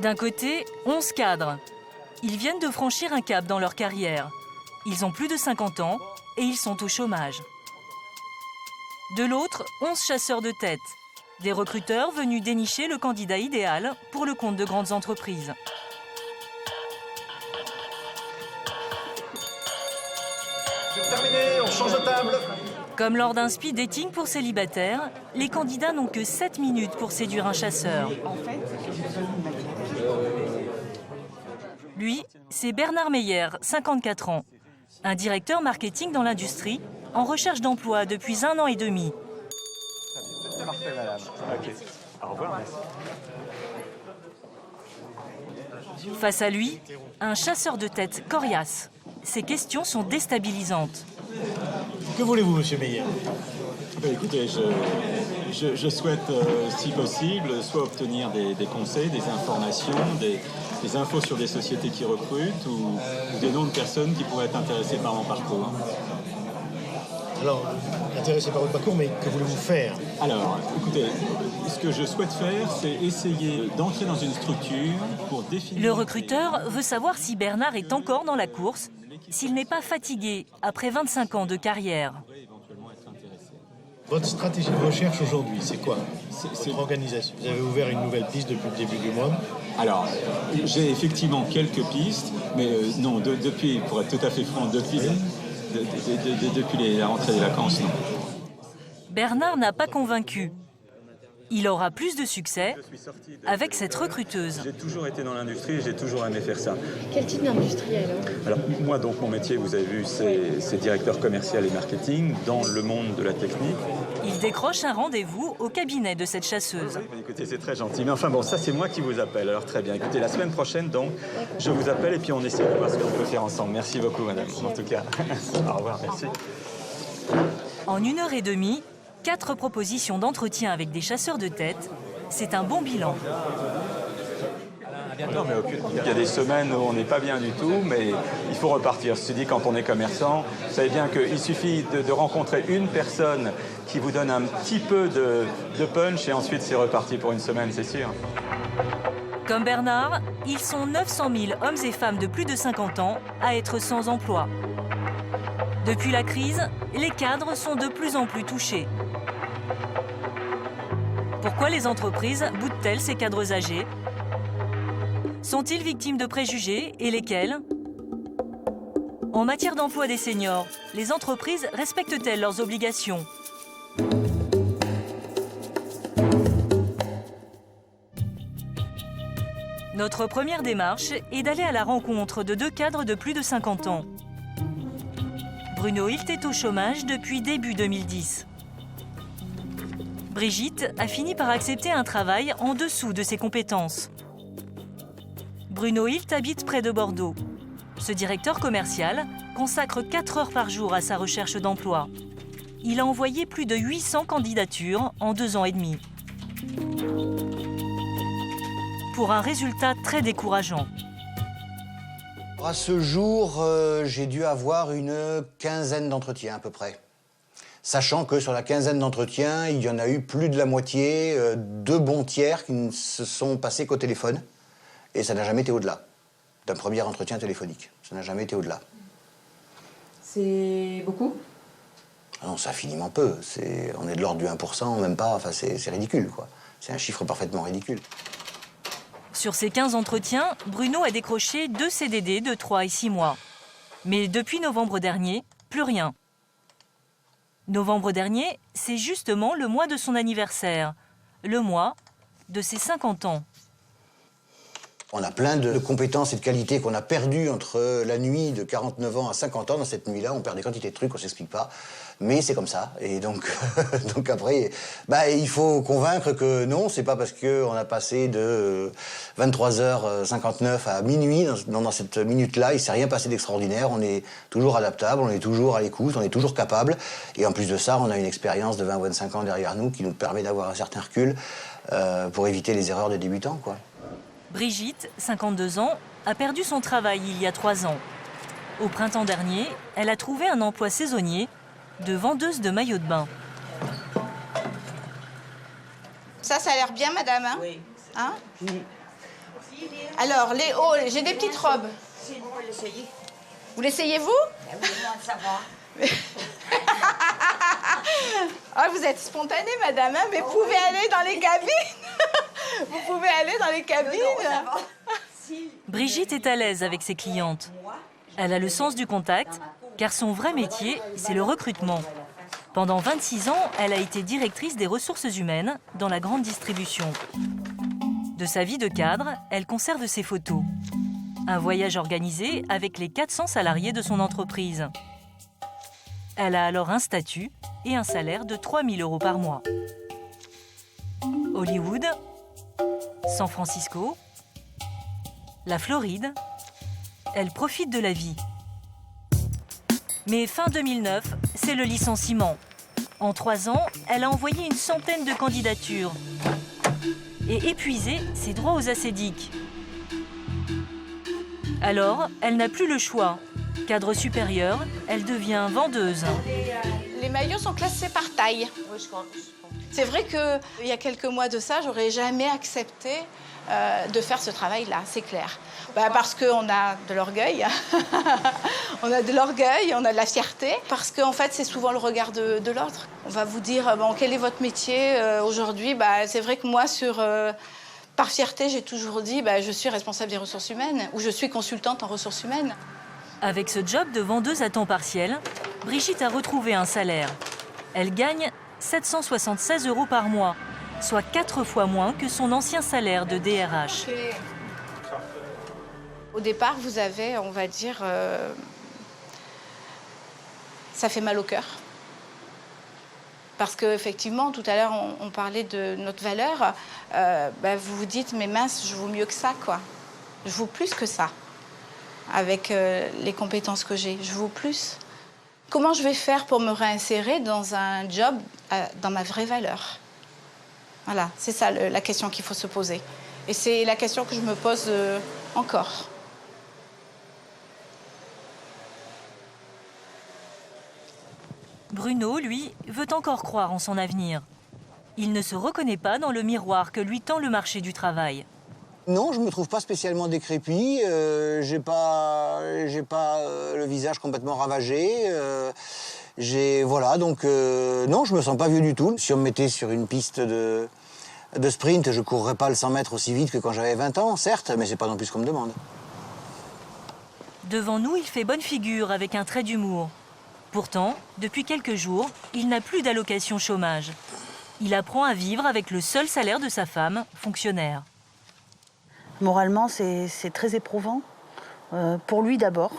D'un côté, 11 cadres. Ils viennent de franchir un cap dans leur carrière. Ils ont plus de 50 ans et ils sont au chômage. De l'autre, 11 chasseurs de tête. Des recruteurs venus dénicher le candidat idéal pour le compte de grandes entreprises. C'est terminé, on change de table. Comme lors d'un speed dating pour célibataires, les candidats n'ont que 7 minutes pour séduire un chasseur. Lui, c'est Bernard Meyer, 54 ans. Un directeur marketing dans l'industrie, en recherche d'emploi depuis 1 an et demi. C'est parfait, madame. Ok. Au revoir, merci. Face à lui, un chasseur de tête coriace. Ses questions sont déstabilisantes. Que voulez-vous, monsieur Meyer? Écoutez, je souhaite, si possible, soit obtenir des conseils, des informations, des infos sur des sociétés qui recrutent ou des noms de personnes qui pourraient être intéressées par mon parcours. Alors, intéressé par votre parcours, mais que voulez-vous faire? Alors, écoutez, ce que je souhaite faire, c'est essayer d'entrer dans une structure pour définir... Le recruteur veut savoir si Bernard est encore dans la course, s'il n'est pas fatigué après 25 ans de carrière. Votre stratégie de recherche aujourd'hui, c'est quoi? C'est votre organisation. Vous avez ouvert une nouvelle piste depuis le début du mois. Alors, j'ai effectivement quelques pistes, mais non, depuis, pour être tout à fait franc, depuis la rentrée des vacances, non. Bernard n'a pas convaincu. Il aura plus de succès avec cette recruteuse. J'ai toujours été dans l'industrie et j'ai toujours aimé faire ça. Quel type d'industrie alors? Moi, donc, mon métier, vous avez vu, c'est directeur commercial et marketing dans le monde de la technique. Il décroche un rendez-vous au cabinet de cette chasseuse. Écoutez, c'est très gentil. Mais enfin bon, ça, c'est moi qui vous appelle. Alors très bien. Écoutez, la semaine prochaine, donc, je vous appelle et puis on essaie de voir ce qu'on peut faire ensemble. Merci beaucoup, madame. En tout cas, au revoir, merci. En 1h30, 4 propositions d'entretien avec des chasseurs de tête, c'est un bon bilan. Non, mais il y a des semaines où on n'est pas bien du tout, mais il faut repartir. Ceci dit, quand on est commerçant, vous savez bien qu'il suffit de rencontrer une personne qui vous donne un petit peu de punch et ensuite c'est reparti pour une semaine, c'est sûr. Comme Bernard, ils sont 900 000 hommes et femmes de plus de 50 ans à être sans emploi. Depuis la crise, les cadres sont de plus en plus touchés. Pourquoi les entreprises boudent-elles ces cadres âgés? Sont-ils victimes de préjugés et lesquels? En matière d'emploi des seniors, les entreprises respectent-elles leurs obligations? Notre première démarche est d'aller à la rencontre de 2 cadres de plus de 50 ans. Bruno Hilt est au chômage depuis début 2010. Brigitte a fini par accepter un travail en dessous de ses compétences. Bruno Hilt habite près de Bordeaux. Ce directeur commercial consacre 4 heures par jour à sa recherche d'emploi. Il a envoyé plus de 800 candidatures en 2 ans et demi. Pour un résultat très décourageant. À ce jour, j'ai dû avoir une quinzaine d'entretiens à peu près. Sachant que sur la quinzaine d'entretiens, il y en a eu plus de la moitié, 2 bons tiers qui ne se sont passés qu'au téléphone. Et ça n'a jamais été au-delà d'un premier entretien téléphonique. Ça n'a jamais été au-delà. C'est beaucoup? Non, c'est infiniment peu. On est de l'ordre du 1%, même pas. Enfin, c'est ridicule, quoi. C'est un chiffre parfaitement ridicule. Sur ces 15 entretiens, Bruno a décroché 2 CDD de 3 et 6 mois. Mais depuis novembre dernier, plus rien. Novembre dernier, c'est justement le mois de son anniversaire. Le mois de ses 50 ans. On a plein de compétences et de qualités qu'on a perdues entre la nuit de 49 ans à 50 ans. Dans cette nuit-là, on perd des quantités de trucs, on ne s'explique pas. Mais c'est comme ça. Et donc, donc après, il faut convaincre que non, c'est pas parce qu'on a passé de 23h59 à minuit, dans cette minute-là, il ne s'est rien passé d'extraordinaire. On est toujours adaptable, on est toujours à l'écoute, on est toujours capable. Et en plus de ça, on a une expérience de 20 ou 25 ans derrière nous qui nous permet d'avoir un certain recul pour éviter les erreurs des débutants, quoi. Brigitte, 52 ans, a perdu son travail il y a 3 ans. Au printemps dernier, elle a trouvé un emploi saisonnier de vendeuse de maillots de bain. Ça a l'air bien, madame, hein? Oui. Hein? Alors, les hauts, j'ai des petites robes. Vous l'essayez, vous? Ça va. Ah, vous êtes spontanée, madame, hein, mais vous pouvez aller dans les cabines. Vous pouvez aller dans les cabines. Brigitte est à l'aise avec ses clientes. Elle a le sens du contact, car son vrai métier, c'est le recrutement. Pendant 26 ans, elle a été directrice des ressources humaines dans la grande distribution. De sa vie de cadre, elle conserve ses photos. Un voyage organisé avec les 400 salariés de son entreprise. Elle a alors un statut et un salaire de 3 000 € par mois. Hollywood, San Francisco, la Floride, elle profite de la vie. Mais fin 2009, c'est le licenciement. En 3 ans, elle a envoyé une centaine de candidatures. Et épuisée, ses droits aux acédiques. Alors, elle n'a plus le choix. Cadre supérieur, elle devient vendeuse. Les maillots sont classés par taille. C'est vrai qu'il y a quelques mois de ça, j'aurais jamais accepté de faire ce travail-là, c'est clair. Parce qu'on a de l'orgueil, on a de la fierté, parce qu'en fait, c'est souvent le regard de l'autre. On va vous dire, bon, quel est votre métier aujourd'hui? C'est vrai que moi, par fierté, j'ai toujours dit, je suis responsable des ressources humaines, ou je suis consultante en ressources humaines. Avec ce job de vendeuse à temps partiel, Brigitte a retrouvé un salaire. Elle gagne 776 € par mois, soit 4 fois moins que son ancien salaire de DRH. Au départ, vous avez, on va dire, ça fait mal au cœur. Parce qu'effectivement, tout à l'heure, on parlait de notre valeur. Vous vous dites, mais mince, je vaux mieux que ça, quoi. Je vaux plus que ça. Avec les compétences que j'ai, je vaux plus. Comment je vais faire pour me réinsérer dans un job dans ma vraie valeur? Voilà, c'est ça la question qu'il faut se poser. Et c'est la question que je me pose encore. Bruno, lui, veut encore croire en son avenir. Il ne se reconnaît pas dans le miroir que lui tend le marché du travail. Non, je me trouve pas spécialement décrépit. J'ai pas le visage complètement ravagé. Voilà, donc non, je me sens pas vieux du tout. Si on me mettait sur une piste de sprint, je courrais pas le 100 mètres aussi vite que quand j'avais 20 ans, certes, mais c'est pas non plus ce qu'on me demande. Devant nous, il fait bonne figure avec un trait d'humour. Pourtant, depuis quelques jours, il n'a plus d'allocation chômage. Il apprend à vivre avec le seul salaire de sa femme, fonctionnaire. Moralement, c'est très éprouvant. Pour lui d'abord.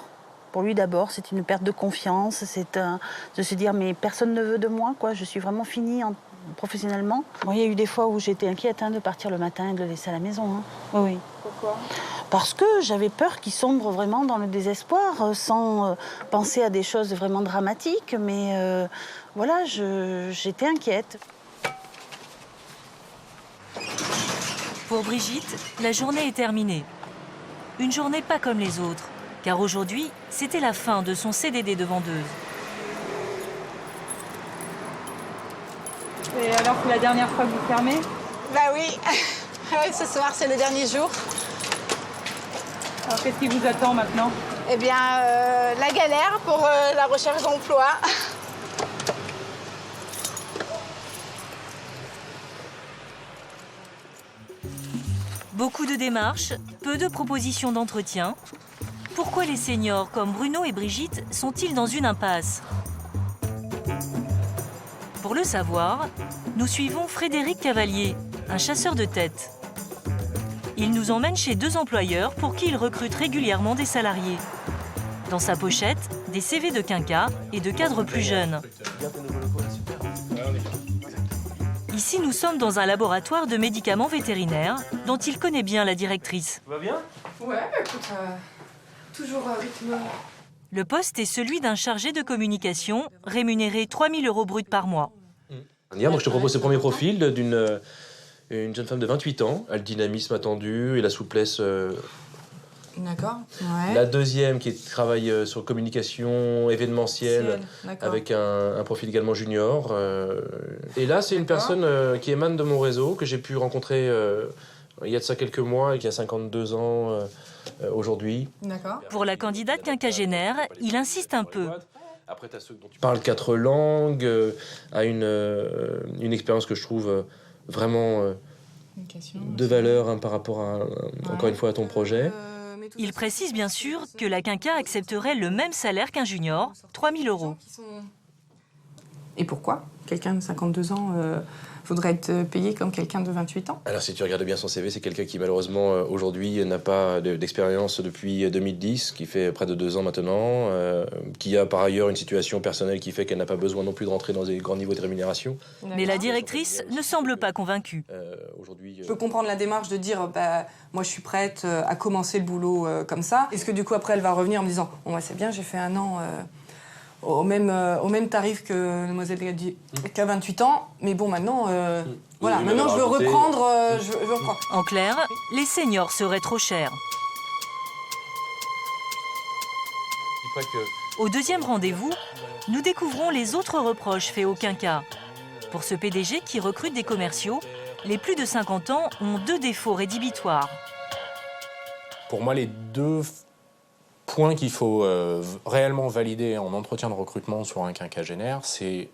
Pour lui d'abord, c'est une perte de confiance. C'est de se dire, mais personne ne veut de moi, quoi. Je suis vraiment finie professionnellement. Bon, il y a eu des fois où j'étais inquiète de partir le matin et de le laisser à la maison. Oui. Pourquoi? Parce que j'avais peur qu'il sombre vraiment dans le désespoir, sans penser à des choses vraiment dramatiques. Mais voilà, j'étais inquiète. Pour Brigitte, la journée est terminée. Une journée pas comme les autres, car aujourd'hui, c'était la fin de son CDD de vendeuse. Et alors, c'est la dernière fois que vous fermez? Oui. Ce soir, c'est le dernier jour. Alors, qu'est-ce qui vous attend maintenant? Eh bien, la galère pour la recherche d'emploi. Beaucoup de démarches, peu de propositions d'entretien. Pourquoi les seniors comme Bruno et Brigitte sont-ils dans une impasse? Pour le savoir, nous suivons Frédéric Cavalier, un chasseur de tête. Il nous emmène chez 2 employeurs pour qui il recrute régulièrement des salariés. Dans sa pochette, des CV de quinquas et de cadres plus jeunes. Ici, nous sommes dans un laboratoire de médicaments vétérinaires dont il connaît bien la directrice. Tout va bien? Ouais, écoute, toujours à rythme. Le poste est celui d'un chargé de communication, rémunéré 3 000 € bruts par mois. Donc je te propose ce premier profil d'une jeune femme de 28 ans, a le dynamisme attendu et la souplesse. D'accord. Ouais. La deuxième qui travaille sur communication événementielle avec un profil également junior. Et là, c'est une personne qui émane de mon réseau, que j'ai pu rencontrer Il y a de ça quelques mois, qui a 52 ans aujourd'hui. D'accord. Pour la candidate quinquagénaire, il insiste un peu. Après, tu as ceux dont tu parles 4 langues, a une expérience que je trouve vraiment de valeur par rapport encore une fois à ton projet. Il précise bien sûr que la quinca accepterait le même salaire qu'un junior, 3 000 €. Et pourquoi quelqu'un de 52 ans voudrait être payé comme quelqu'un de 28 ans? Alors si tu regardes bien son CV, c'est quelqu'un qui malheureusement aujourd'hui n'a pas d'expérience depuis 2010, qui fait près de 2 ans maintenant, qui a par ailleurs une situation personnelle qui fait qu'elle n'a pas besoin non plus de rentrer dans des grands niveaux de rémunération. Mais la directrice ne semble pas convaincue. Je peux comprendre la démarche de dire moi je suis prête à commencer le boulot comme ça. Est-ce que du coup après elle va revenir en me disant bon, c'est bien, j'ai fait 1 an au même tarif que Mademoiselle qui a 28 ans, mais bon maintenant, voilà, maintenant je veux reprendre, je veux reprendre. En clair, les seniors seraient trop chers. Au deuxième rendez-vous, nous découvrons les autres reproches faits au quinca. Pour ce PDG qui recrute des commerciaux, les plus de 50 ans ont 2 défauts rédhibitoires. Pour moi, les 2 points qu'il faut réellement valider en entretien de recrutement sur un quinquagénaire, c'est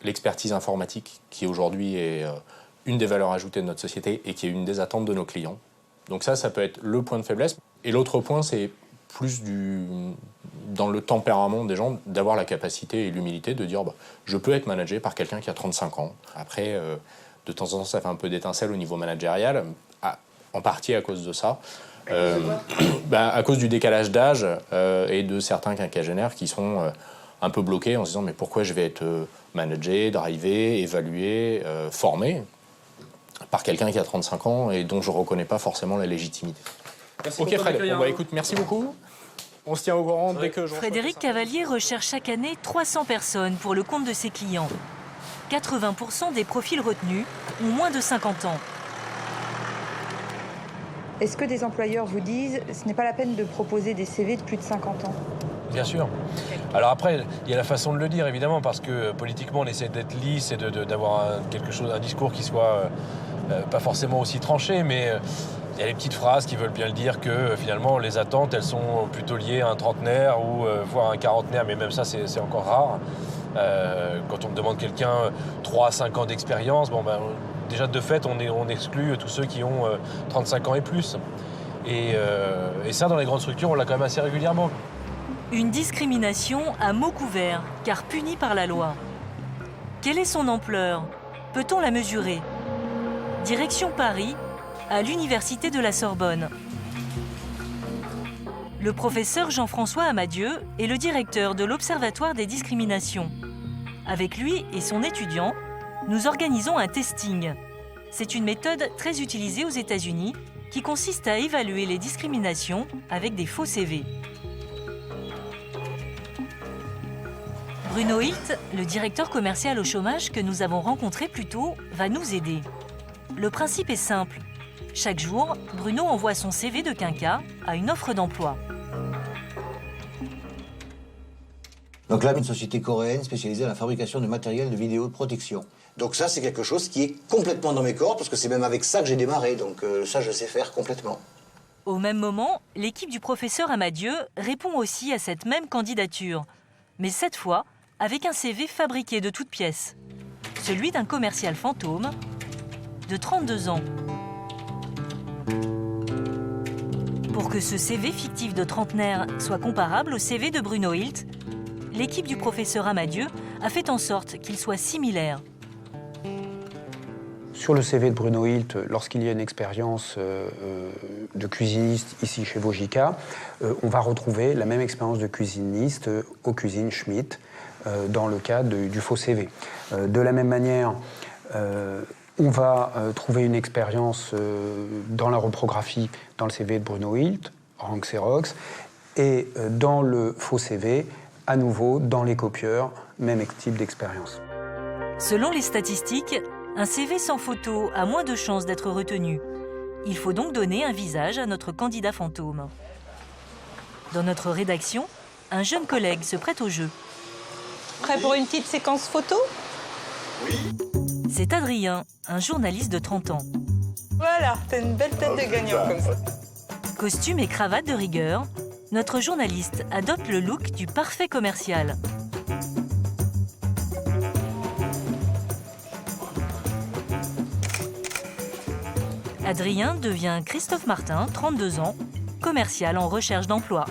l'expertise informatique qui aujourd'hui est une des valeurs ajoutées de notre société et qui est une des attentes de nos clients. Donc ça peut être le point de faiblesse. Et l'autre point, c'est plus dans le tempérament des gens, d'avoir la capacité et l'humilité de dire je peux être managé par quelqu'un qui a 35 ans. Après, de temps en temps, ça fait un peu d'étincelle au niveau managérial, en partie à cause de ça. À cause du décalage d'âge et de certains quinquagénaires qui sont un peu bloqués en se disant mais pourquoi je vais être managé, drivé, évalué, formé par quelqu'un qui a 35 ans et dont je ne reconnais pas forcément la légitimité. Ok Fred, écoute, merci beaucoup. On se tient au courant dès que je... Frédéric Cavalier recherche chaque année 300 personnes pour le compte de ses clients. 80% des profils retenus ont moins de 50 ans. Est-ce que des employeurs vous disent ce n'est pas la peine de proposer des CV de plus de 50 ans? Bien sûr. Alors après, il y a la façon de le dire, évidemment, parce que politiquement, on essaie d'être lisse et d'avoir un discours qui soit pas forcément aussi tranché, mais il y a les petites phrases qui veulent bien le dire que finalement, les attentes, elles sont plutôt liées à un trentenaire ou voire un quarantenaire, mais même ça, c'est encore rare. Quand on demande quelqu'un 3 à 5 ans d'expérience, déjà de fait, on exclut tous ceux qui ont 35 ans et plus. Et ça, dans les grandes structures, on l'a quand même assez régulièrement. Une discrimination à mots couverts, car punie par la loi. Quelle est son ampleur? Peut-on la mesurer? Direction Paris, à l'Université de la Sorbonne. Le professeur Jean-François Amadieu est le directeur de l'Observatoire des discriminations. Avec lui et son étudiant, nous organisons un testing. C'est une méthode très utilisée aux États-Unis qui consiste à évaluer les discriminations avec des faux CV. Bruno Hilt, le directeur commercial au chômage que nous avons rencontré plus tôt, va nous aider. Le principe est simple. Chaque jour, Bruno envoie son CV de quinca à une offre d'emploi. Donc là, une société coréenne spécialisée dans la fabrication de matériel de vidéoprotection. Donc ça, c'est quelque chose qui est complètement dans mes cordes, parce que c'est même avec ça que j'ai démarré, donc ça, je sais faire complètement. Au même moment, l'équipe du professeur Amadieu répond aussi à cette même candidature, mais cette fois avec un CV fabriqué de toutes pièces. Celui d'un commercial fantôme de 32 ans. Pour que ce CV fictif de trentenaire soit comparable au CV de Bruno Hilt, l'équipe du professeur Amadieu a fait en sorte qu'il soit similaire. Sur le CV de Bruno Hilt, lorsqu'il y a une expérience de cuisiniste ici chez Vogica, on va retrouver la même expérience de cuisiniste aux cuisines Schmitt dans le cas du faux CV. De la même manière, on va trouver une expérience dans la reprographie dans le CV de Bruno Hilt, en Xerox, et dans le faux CV, à nouveau, dans les copieurs, même type d'expérience. Selon les statistiques, un CV sans photo a moins de chances d'être retenu. Il faut donc donner un visage à notre candidat fantôme. Dans notre rédaction, un jeune collègue se prête au jeu. Prêt pour une petite séquence photo? Oui. C'est Adrien, un journaliste de 30 ans. Voilà, t'as une belle tête de gagnant comme ça. Costume et cravate de rigueur, notre journaliste adopte le look du parfait commercial. Adrien devient Christophe Martin, 32 ans, commercial en recherche d'emploi.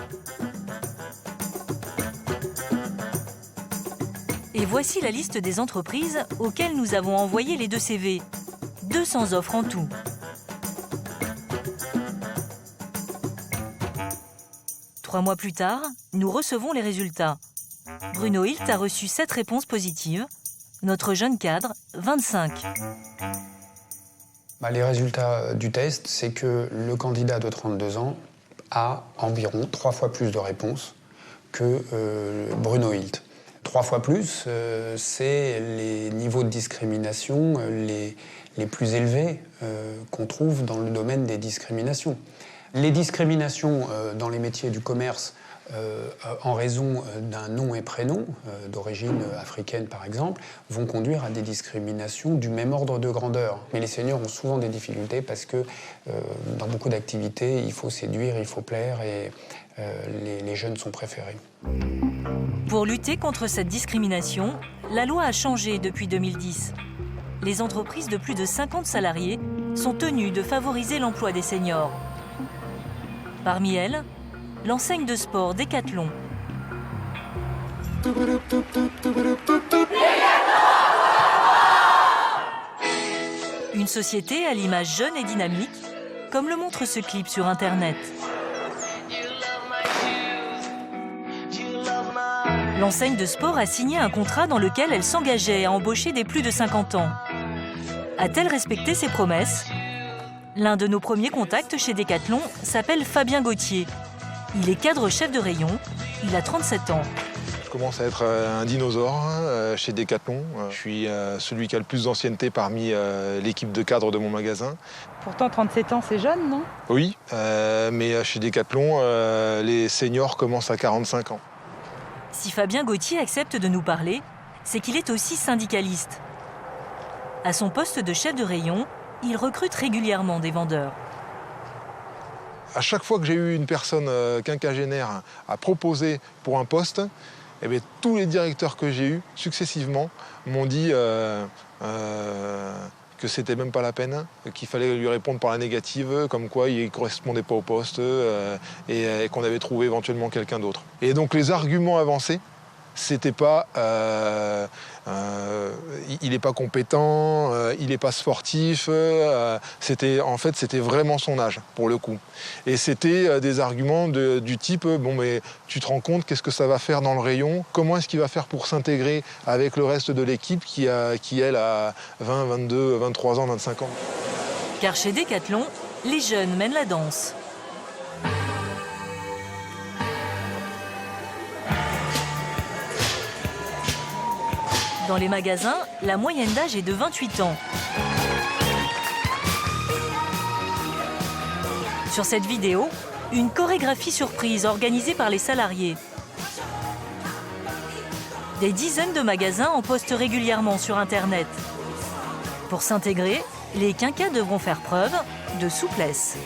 Et voici la liste des entreprises auxquelles nous avons envoyé les 2 CV. 200 offres en tout. Trois mois plus tard, nous recevons les résultats. Bruno Hilt a reçu 7 réponses positives. Notre jeune cadre, 25. Les résultats du test, c'est que le candidat de 32 ans a environ 3 fois plus de réponses que Bruno Hilt. 3 fois plus, c'est les niveaux de discrimination les plus élevés qu'on trouve dans le domaine des discriminations. Les discriminations dans les métiers du commerce en raison d'un nom et prénom, d'origine africaine par exemple, vont conduire à des discriminations du même ordre de grandeur. Mais les seniors ont souvent des difficultés parce que dans beaucoup d'activités, il faut séduire, il faut plaire et les jeunes sont préférés. Pour lutter contre cette discrimination, la loi a changé depuis 2010. Les entreprises de plus de 50 salariés sont tenues de favoriser l'emploi des seniors. Parmi elles, l'enseigne de sport Decathlon. Une société à l'image jeune et dynamique, comme le montre ce clip sur Internet. L'enseigne de sport a signé un contrat dans lequel elle s'engageait à embaucher des plus de 50 ans. A-t-elle respecté ses promesses ? L'un de nos premiers contacts chez Decathlon s'appelle Fabien Gauthier. Il est cadre chef de rayon, il a 37 ans. Je commence à être un dinosaure chez Decathlon. Je suis celui qui a le plus d'ancienneté parmi l'équipe de cadres de mon magasin. Pourtant, 37 ans, c'est jeune, non? Oui, mais chez Decathlon, les seniors commencent à 45 ans. Si Fabien Gauthier accepte de nous parler, c'est qu'il est aussi syndicaliste. À son poste de chef de rayon, il recrute régulièrement des vendeurs. À chaque fois que j'ai eu une personne quinquagénaire à proposer pour un poste, eh bien, tous les directeurs que j'ai eus successivement m'ont dit que c'était même pas la peine, qu'il fallait lui répondre par la négative, comme quoi il ne correspondait pas au poste et qu'on avait trouvé éventuellement quelqu'un d'autre. Et donc les arguments avancés, c'était pas il n'est pas compétent, il n'est pas sportif, c'était vraiment son âge pour le coup. Et c'était des arguments du type bon mais tu te rends compte qu'est-ce que ça va faire dans le rayon, comment est-ce qu'il va faire pour s'intégrer avec le reste de l'équipe qui elle a 20, 22, 23 ans, 25 ans. Car chez Decathlon, les jeunes mènent la danse. Dans les magasins, la moyenne d'âge est de 28 ans. Sur cette vidéo, une chorégraphie surprise organisée par les salariés. Des dizaines de magasins en postent régulièrement sur Internet. Pour s'intégrer, les quinquas devront faire preuve de souplesse.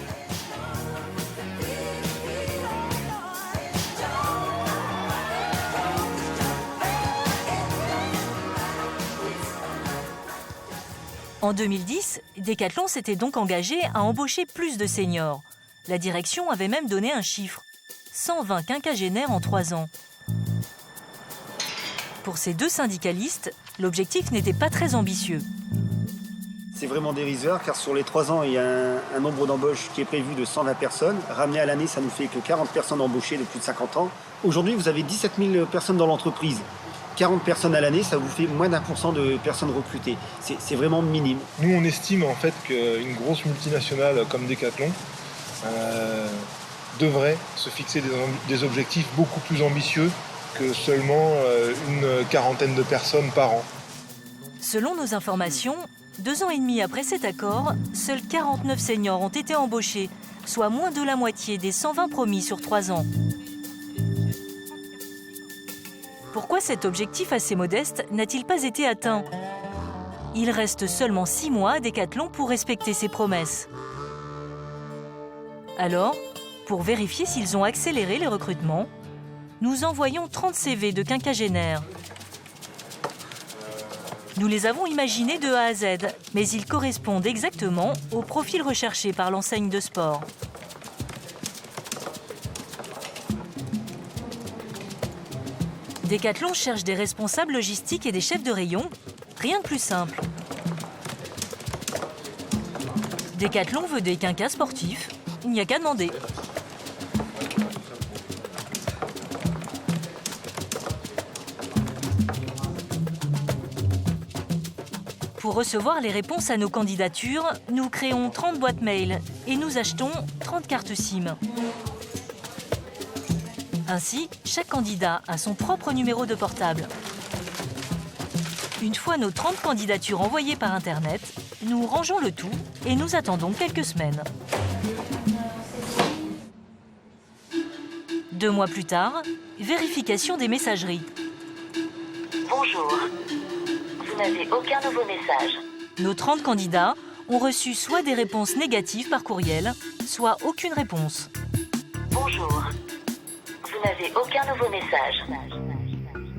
En 2010, Decathlon s'était donc engagé à embaucher plus de seniors. La direction avait même donné un chiffre, 120 quinquagénaires en 3 ans. Pour ces 2 syndicalistes, l'objectif n'était pas très ambitieux. C'est vraiment dérisoire car sur les 3 ans, il y a un nombre d'embauches qui est prévu de 120 personnes. Ramené à l'année, ça nous fait que 40 personnes embauchées de plus de 50 ans. Aujourd'hui, vous avez 17 000 personnes dans l'entreprise. 40 personnes à l'année, ça vous fait moins d'1% de personnes recrutées. C'est vraiment minime. Nous, on estime en fait qu'une grosse multinationale comme Decathlon devrait se fixer des objectifs beaucoup plus ambitieux que seulement une quarantaine de personnes par an. Selon nos informations, 2 ans et demi après cet accord, seuls 49 seniors ont été embauchés, soit moins de la moitié des 120 promis sur 3 ans. Pourquoi cet objectif assez modeste n'a-t-il pas été atteint ? Il reste seulement 6 mois à Decathlon pour respecter ses promesses. Alors, pour vérifier s'ils ont accéléré les recrutements, nous envoyons 30 CV de quinquagénaires. Nous les avons imaginés de A à Z, mais ils correspondent exactement au profil recherché par l'enseigne de sport. Decathlon cherche des responsables logistiques et des chefs de rayon. Rien de plus simple. Decathlon veut des quinquas sportifs. Il n'y a qu'à demander. Pour recevoir les réponses à nos candidatures, nous créons 30 boîtes mail et nous achetons 30 cartes SIM. Ainsi, chaque candidat a son propre numéro de portable. Une fois nos 30 candidatures envoyées par Internet, nous rangeons le tout et nous attendons quelques semaines. 2 mois plus tard, vérification des messageries. Bonjour. Vous n'avez aucun nouveau message. Nos 30 candidats ont reçu soit des réponses négatives par courriel, soit aucune réponse. Bonjour. Vous n'avez aucun nouveau message.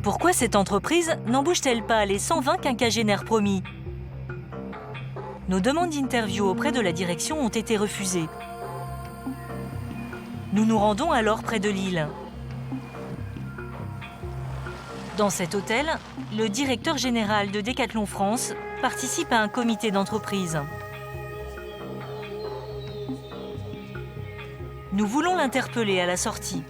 Pourquoi cette entreprise n'embauche-t-elle pas les 120 quinquagénaires promis? Nos demandes d'interview auprès de la direction ont été refusées. Nous nous rendons alors près de Lille. Dans cet hôtel, le directeur général de Decathlon France participe à un comité d'entreprise. Nous voulons l'interpeller à la sortie.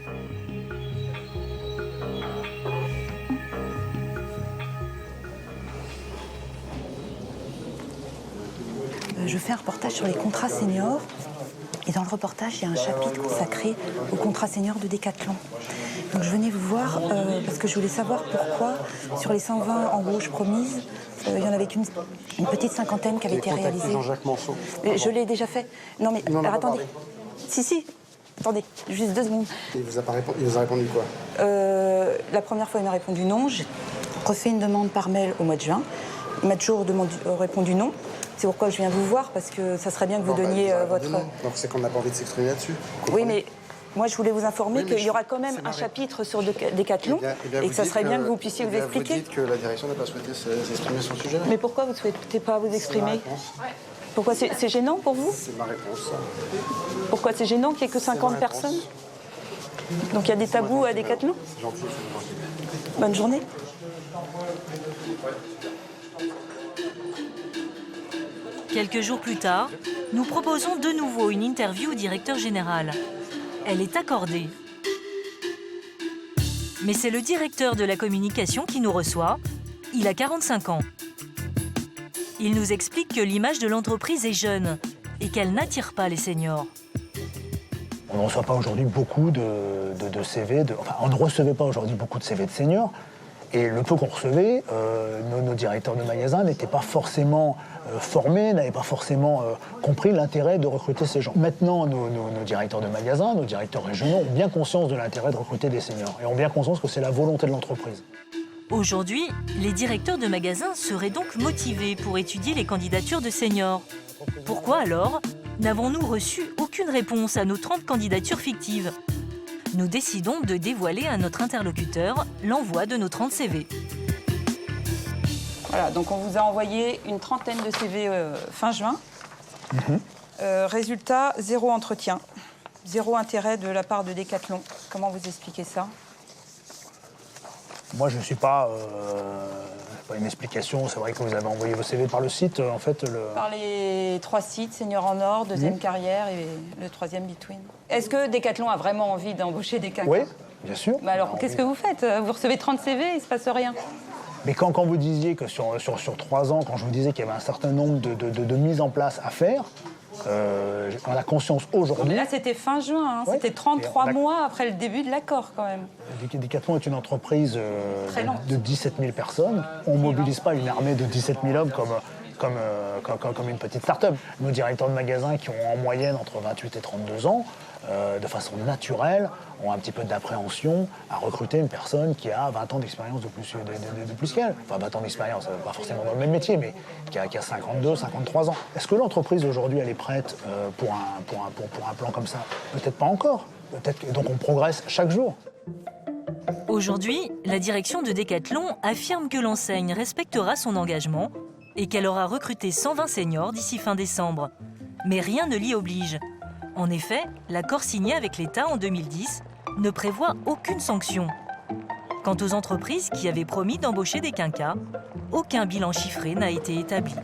Je fais un reportage sur les contrats seniors. Et dans le reportage, il y a un chapitre consacré aux contrats seniors de Decathlon. Donc je venais vous voir parce que je voulais savoir pourquoi, sur les 120 embauches promises, il y en avait qu'une petite cinquantaine qui avait été réalisée. Jean-Jacques Manceau. Je l'ai déjà fait. Non mais alors, attendez. Si. Attendez, juste 2 secondes. Il vous a répondu quoi? La première fois, il m'a répondu non. J'ai refait une demande par mail au mois de juin. Il m'a toujours répondu non. C'est pourquoi je viens vous voir, parce que ça serait bien que vous donniez votre... Donc c'est qu'on n'a pas envie de s'exprimer là-dessus. Oui, mais moi, je voulais vous informer qu'il y aura quand même un chapitre sur Decathlon et que ça serait bien que vous puissiez vous expliquer. Vous dites que la direction n'a pas souhaité s'exprimer sur le sujet. Mais pourquoi vous ne souhaitez pas vous exprimer? Pourquoi c'est gênant pour vous? C'est ma réponse. Pourquoi c'est gênant qu'il n'y ait que 50 personnes? Donc il y a des tabous à Decathlon? C'est gentil. Bonne journée. Quelques jours plus tard, nous proposons de nouveau une interview au directeur général. Elle est accordée. Mais c'est le directeur de la communication qui nous reçoit. Il a 45 ans. Il nous explique que l'image de l'entreprise est jeune et qu'elle n'attire pas les seniors. On ne reçoit pas aujourd'hui beaucoup de CV, enfin on ne recevait pas aujourd'hui beaucoup de CV de seniors. Et le peu qu'on recevait, nos directeurs de magasins n'étaient pas forcément formés, n'avaient pas forcément compris l'intérêt de recruter ces gens. Maintenant, nos directeurs de magasins, nos directeurs régionaux ont bien conscience de l'intérêt de recruter des seniors et ont bien conscience que c'est la volonté de l'entreprise. Aujourd'hui, les directeurs de magasins seraient donc motivés pour étudier les candidatures de seniors. Pourquoi alors n'avons-nous reçu aucune réponse à nos 30 candidatures fictives? Nous décidons de dévoiler à notre interlocuteur l'envoi de nos 30 CV. Voilà, donc on vous a envoyé une trentaine de CV fin juin. Résultat, 0 entretien, 0 intérêt de la part de Decathlon. Comment vous expliquez ça? Moi, je ne suis pas... pas une explication. C'est vrai que vous avez envoyé vos CV par le site, en fait. Par les 3 sites, Senior en Or, Deuxième Carrière et le 3e Between. Est-ce que Decathlon a vraiment envie d'embaucher des quinquas? Oui, bien sûr. Mais alors, qu'est-ce que vous faites? Vous recevez 30 CV et il ne se passe rien. Mais quand vous disiez que sur 3 ans, quand je vous disais qu'il y avait un certain nombre de mises en place à faire, on a conscience aujourd'hui... Mais là, c'était fin juin, hein. C'était 33 mois après le début de l'accord, quand même. Decathlon est une entreprise de 17 000 personnes. On ne mobilise pas une armée de 17 000 hommes comme une petite start-up. Nos directeurs de magasins qui ont en moyenne entre 28 et 32 ans, de façon naturelle, ont un petit peu d'appréhension à recruter une personne qui a 20 ans d'expérience de plus qu'elle. Enfin, 20 ans d'expérience, pas forcément dans le même métier, mais qui a 52, 53 ans. Est-ce que l'entreprise aujourd'hui, elle est prête pour un plan comme ça? Peut-être pas encore. Donc on progresse chaque jour. Aujourd'hui, la direction de Decathlon affirme que l'enseigne respectera son engagement et qu'elle aura recruté 120 seniors d'ici fin décembre. Mais rien ne l'y oblige. En effet, l'accord signé avec l'État en 2010 ne prévoit aucune sanction. Quant aux entreprises qui avaient promis d'embaucher des quinquas, aucun bilan chiffré n'a été établi.